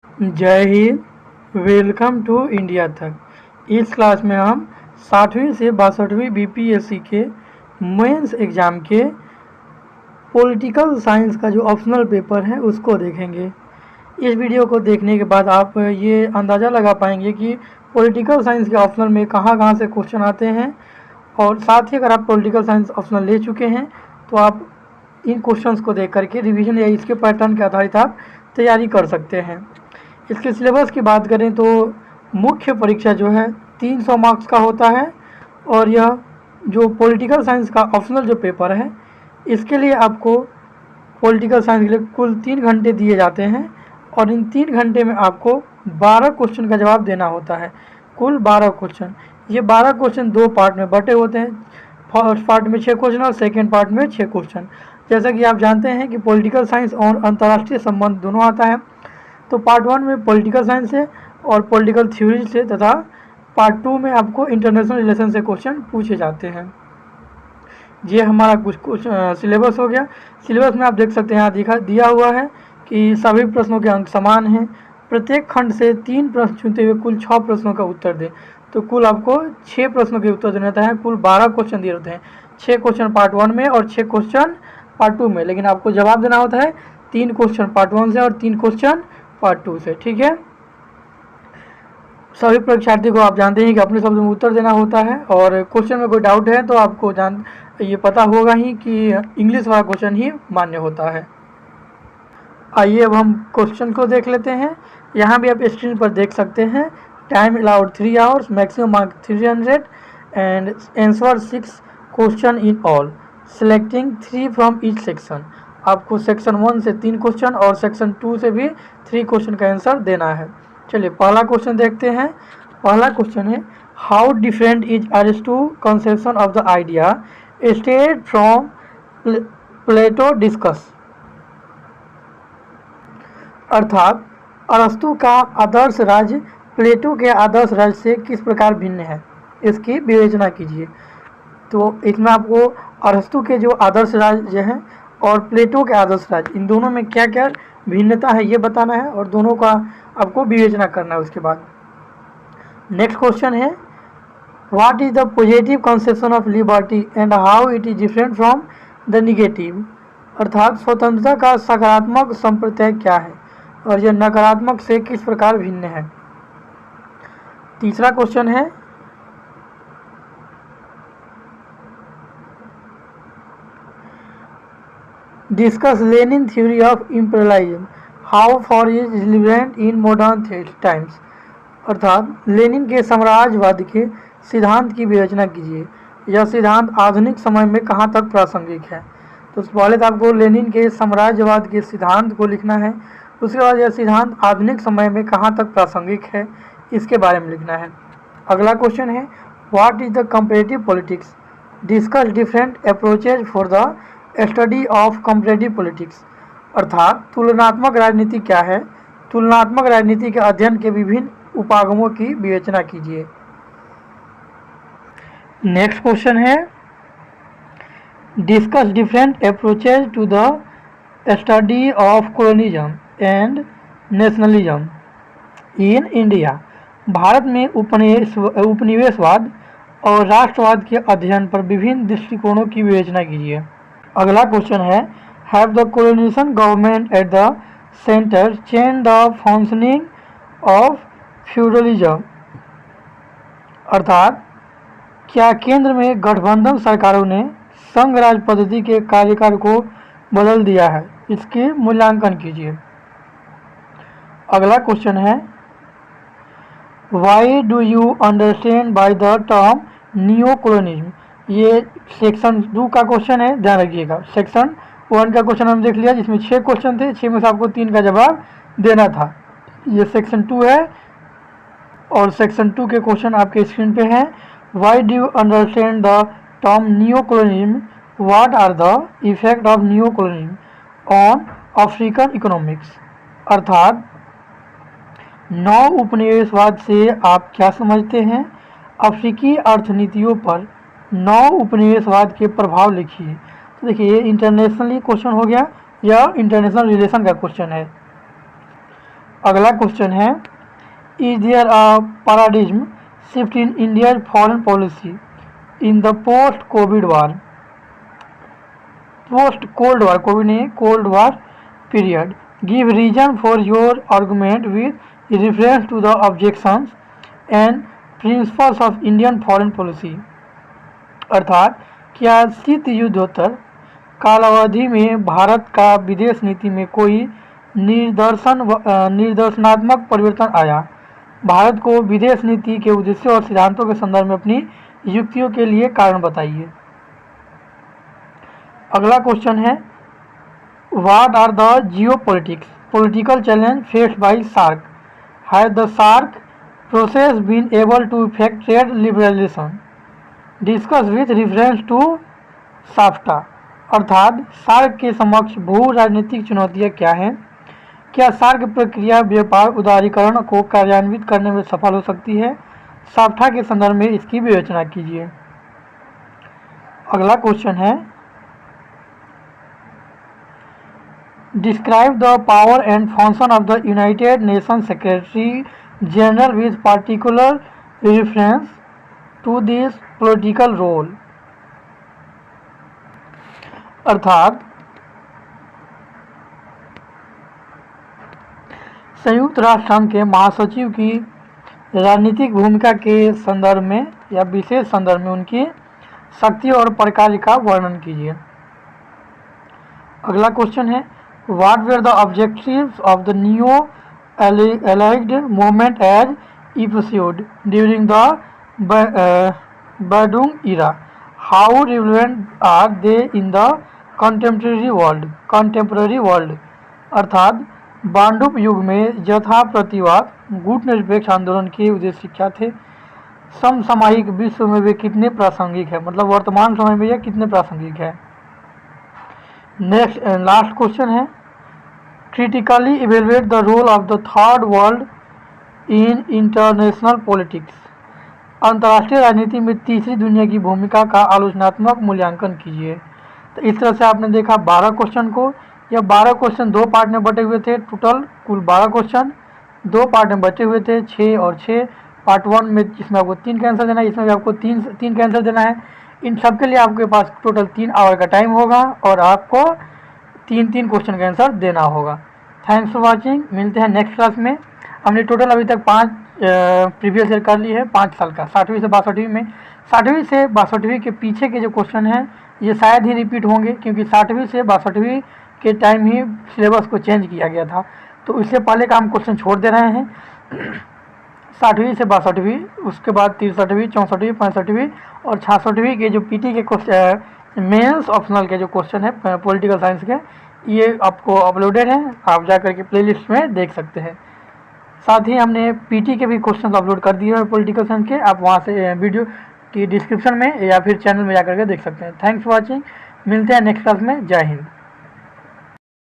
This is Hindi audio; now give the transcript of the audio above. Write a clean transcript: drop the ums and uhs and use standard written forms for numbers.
जय हिंद। वेलकम टू इंडिया तक। इस क्लास में हम 60वीं से 62वीं बीपीएससी के मेंस एग्ज़ाम के पॉलिटिकल साइंस का जो ऑप्शनल पेपर है उसको देखेंगे। इस वीडियो को देखने के बाद आप ये अंदाज़ा लगा पाएंगे कि पॉलिटिकल साइंस के ऑप्शनल में कहाँ कहाँ से क्वेश्चन आते हैं, और साथ ही अगर आप पॉलिटिकल साइंस ऑप्शनल ले चुके हैं तो आप इन क्वेश्चंस को देख करके रिवीजन या इसके पैटर्न के आधारित आप तैयारी कर सकते हैं। इसके सिलेबस की बात करें तो मुख्य परीक्षा जो है 300 मार्क्स का होता है, और यह जो पॉलिटिकल साइंस का ऑप्शनल जो पेपर है इसके लिए आपको पॉलिटिकल साइंस के लिए कुल 3 घंटे दिए जाते हैं, और इन 3 घंटे में आपको 12 क्वेश्चन का जवाब देना होता है। कुल 12 क्वेश्चन। ये 12 क्वेश्चन 2 पार्ट में बटे होते हैं। फर्स्ट पार्ट में 6 क्वेश्चन और सेकेंड पार्ट में 6 क्वेश्चन। जैसा कि आप जानते हैं कि पॉलिटिकल साइंस और अंतर्राष्ट्रीय संबंध दोनों आता है, तो पार्ट 1 में पॉलिटिकल साइंस से और पॉलिटिकल थ्योरी से, तथा पार्ट 2 में आपको इंटरनेशनल रिलेशन से क्वेश्चन पूछे जाते हैं। ये हमारा कुछ सिलेबस हो गया। सिलेबस में आप देख सकते हैं यहाँ दिया हुआ है कि सभी प्रश्नों के अंक समान हैं। प्रत्येक खंड से 3 प्रश्न चुनते हुए कुल 6 प्रश्नों का उत्तर दें। तो कुल आपको 6 प्रश्नों के उत्तर देना होता है। कुल 12 क्वेश्चन दिए होते हैं, 6 क्वेश्चन पार्ट 1 में और 6 क्वेश्चन पार्ट 2 में, लेकिन आपको जवाब देना होता है 3 क्वेश्चन पार्ट 1 से और 3 क्वेश्चन पार्ट 2 से। ठीक है, सभी परीक्षार्थी को आप जानते हैं कि अपने शब्द में उत्तर देना होता है, और क्वेश्चन में कोई डाउट है तो आपको ये पता होगा ही कि इंग्लिश वाला क्वेश्चन ही मान्य होता है। आइए अब हम क्वेश्चन को देख लेते हैं। यहाँ भी आप स्क्रीन पर देख सकते हैं। Time allowed 3 hours, maximum mark 300 and answer 6 question in all, selecting 3 from each section. आपको सेक्शन 1 से 3 क्वेश्चन और सेक्शन 2 से भी 3 क्वेश्चन का आंसर देना है। चलिए पहला क्वेश्चन देखते हैं। पहला क्वेश्चन है, how different is Aristotle's conception of the idea state from Plato discuss. अर्थात अरस्तु का आदर्श राज्य प्लेटो के आदर्श राज्य से किस प्रकार भिन्न है, इसकी विवेचना कीजिए। तो इसमें आपको अरस्तु के जो आदर्श राज्य हैं और प्लेटो के आदर्श राज्य, इन दोनों में क्या क्या भिन्नता है ये बताना है, और दोनों का आपको विवेचना करना है उसके बाद। नेक्स्ट क्वेश्चन है, what is the positive conception of liberty and how it is different from the negative. अर्थात स्वतंत्रता का सकारात्मक संप्रत्यय क्या है और यह नकारात्मक से किस प्रकार भिन्न है। तीसरा क्वेश्चन है, discuss Lenin theory of imperialism, how for is relevant in modern times. अर्थात लेनिन के साम्राज्यवाद के सिद्धांत की विवेचना कीजिए, यह सिद्धांत आधुनिक समय में कहाँ तक प्रासंगिक है। तो पहले तो आपको लेनिन के साम्राज्यवाद के सिद्धांत को लिखना है, उसके बाद यह सिद्धांत आधुनिक समय में कहाँ तक प्रासंगिक है इसके बारे में लिखना है। अगला क्वेश्चन है, what is the comparative politics, discuss different approaches for the study of comparative politics. अर्थात तुलनात्मक राजनीति क्या है, तुलनात्मक राजनीति के अध्ययन के विभिन्न उपागमों की विवेचना कीजिए। नेक्स्ट क्वेश्चन है, discuss different approaches to the study of colonialism and nationalism in India. भारत में उपनिवेशवाद और राष्ट्रवाद के अध्ययन पर विभिन्न दृष्टिकोणों की विवेचना कीजिए। अगला क्वेश्चन है, have the colonial government at the centre change the functioning of feudalism. अर्थात क्या केंद्र में गठबंधन सरकारों ने संघ राज पद्धति के कार्यकाल को बदल दिया है, इसके मूल्यांकन कीजिए। अगला क्वेश्चन है, Y do you understand by the term new colonialism. ये सेक्शन 2 का क्वेश्चन है, ध्यान रखिएगा। सेक्शन 1 का क्वेश्चन हम देख लिया जिसमें 6 क्वेश्चन थे, 6 में से आपको 3 का जवाब देना था। ये सेक्शन 2 है, और सेक्शन 2 के क्वेश्चन आपके स्क्रीन पे हैं। Why do you understand the term new colonialism, what are the effect of new colonialism on African economics. अर्थात नौ उपनिवेशवाद से आप क्या समझते हैं, अफ्रीकी अर्थनीतियों पर नौ उपनिवेशवाद के प्रभाव लिखिए। तो देखिए ये इंटरनेशनली क्वेश्चन हो गया, या इंटरनेशनल रिलेशन का क्वेश्चन है। अगला क्वेश्चन है, is there a paradigm shift in India foreign policy in the post covid war, post cold war, covid नहीं, cold war period, give reason for your argument with reference to the objections and principles of Indian foreign policy. अर्थात क्या शीत युद्धोत्तर कालावधि में भारत का विदेश नीति में कोई निर्देशनात्मक परिवर्तन आया? भारत को विदेश नीति के उद्देश्यों और सिद्धांतों के संदर्भ में अपनी युक्तियों के लिए कारण बताइए। अगला क्वेश्चन है, what are the geopolitics political challenge faced by SAARC? Has the SAARC process been able to effect trade liberalisation? Discuss with reference to SAFTA. अर्थात सार्क के समक्ष भू राजनीतिक चुनौतियां क्या हैं? क्या सार्क प्रक्रिया व्यापार उदारीकरण को कार्यान्वित करने में सफल हो सकती है? साफ्टा के संदर्भ में इसकी विवेचना कीजिए। अगला क्वेश्चन है, describe the power and function of the United Nation Secretary General with particular reference to this political role. अर्थात संयुक्त राष्ट्र संघ के महासचिव की राजनीतिक भूमिका के संदर्भ में या विशेष संदर्भ में उनकी शक्ति और प्रकार का वर्णन कीजिए। अगला क्वेश्चन है, what were the objectives of the new aligned movement as issued during the Bandung era? How relevant are they in the contemporary world? अर्थात बांडुप युग में यथा प्रतिवाद गुट निरपेक्ष आंदोलन के उद्देश्य क्या थे? समसामयिक विश्व में वे कितने प्रासंगिक है, मतलब वर्तमान समय में यह कितने प्रासंगिक है? नेक्स्ट लास्ट क्वेश्चन है, critically evaluate the role of the third world in international politics. अंतर्राष्ट्रीय राजनीति में तीसरी दुनिया की भूमिका का आलोचनात्मक मूल्यांकन कीजिए। तो इस तरह से आपने देखा 12 क्वेश्चन को। यह 12 क्वेश्चन 2 पार्ट में बटे हुए थे। टोटल कुल 12 क्वेश्चन 2 पार्ट में बचे हुए थे, 6 और 6। पार्ट 1 में इसमें आपको 3 का आंसर देना है, इसमें भी आपको 3 का आंसर देना है। इन सब के लिए आपके पास टोटल 3 आवर का टाइम होगा और आपको 3 क्वेश्चन का आंसर देना होगा। Thanks for watching. मिलते हैं नेक्स्ट क्लास में। हमने टोटल अभी तक 5 प्रीवियस ईयर कर ली है 5 साल का, 60वीं से 62वीं में। 60वीं से 62वीं के पीछे के जो क्वेश्चन हैं ये शायद ही रिपीट होंगे, क्योंकि 60वीं से 62वीं के टाइम ही सिलेबस को चेंज किया गया था, तो इससे पहले का हम क्वेश्चन छोड़ दे रहे हैं। 60वीं से 62वीं, उसके बाद 63वीं, 64वीं, 65वीं और 66वीं के जो पीटी के क्वेश्चन मेंस ऑप्शनल के जो क्वेश्चन है पॉलिटिकल साइंस के, ये आपको अपलोडेड हैं, आप जा करके प्लेलिस्ट में देख सकते हैं। साथ ही हमने पीटी के भी क्वेश्चन अपलोड कर दिए हैं पॉलिटिकल साइंस के, आप वहाँ से वीडियो की डिस्क्रिप्शन में या फिर चैनल में जा करके देख सकते हैं। Thanks for watching. मिलते हैं नेक्स्ट क्लास में। जय हिंद।